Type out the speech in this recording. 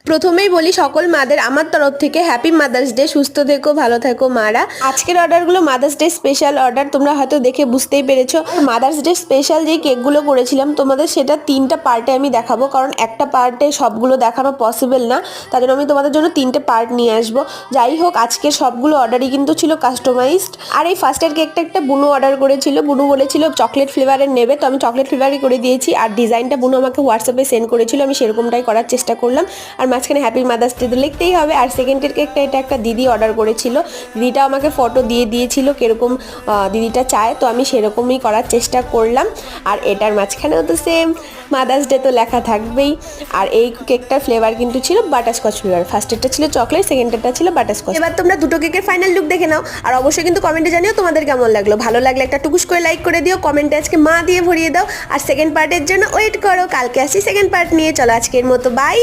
প্রথমেই বলি সকল মাদের আমার তরফ থেকে হ্যাপি মাদার্স ডে। সুস্থ থেকো, ভালো থেকো মারা। আজকের অর্ডারগুলো মাদার্স ডে স্পেশাল অর্ডার, তোমরা হয়তো দেখে বুঝতেই পেরেছো। মাদার্স ডে স্পেশাল যেই কেকগুলো করেছিলাম তোমাদের সেটা 3টা পার্টে আমি দেখাবো, কারণ একটা পার্টে সবগুলো দেখানো পসিবল না, তার জন্য আমি তোমাদের জন্য 3টে পার্ট নিয়ে আসবো। যাই হোক, আজকের সবগুলো অর্ডারই কিন্তু ছিল কাস্টমাইজড। আর এই ফার্স্টের কেকটা একটা বুনু অর্ডার করেছিল, বুনু বলেছিল চকলেট ফ্লেভারের নেবে, তো আমি চকলেট ফ্লেভারই করে দিয়েছি। আর ডিজাইনটা বুনু আমাকে হোয়াটসঅ্যাপে সেন্ড করেছিল, আমি সেরকমটাই করার চেষ্টা করলাম। আর মাঝখানে হ্যাপি মাদার্স ডে তো লিখতেই হবে। আর সেকেন্ডের কেকটা এটা একটা দিদি অর্ডার করেছিল, দিদিটা আমাকে ফটো দিয়ে দিয়েছিল কিরকম দিদিটা চায়, তো আমি সেরকমই করার চেষ্টা করলাম। আর এটার মাঝখানেও তো সেম মাদার্স ডে তো লেখা থাকবেই। আর এই কেকটার ফ্লেভার কিন্তু ছিল বাটারস্কচ ফ্লেভার, ফার্স্টেরটা ছিল চকলেট, সেকেন্ডেরটা ছিল বাটারস্কচ। এবার তোমরা দুটো কেকের ফাইনাল লুক দেখে নাও, আর অবশ্যই কিন্তু কমেন্টে জানিও তোমাদের কেমন লাগলো। ভালো লাগলে একটা টুকুস করে লাইক করে দিও, কমেন্টে আজকে মা দিয়ে ভরিয়ে দাও। আর সেকেন্ড পার্টের জন্য ওয়েট করো, কালকে আসি সেকেন্ড পার্ট নিয়ে। চলো আজকের মতো বাই।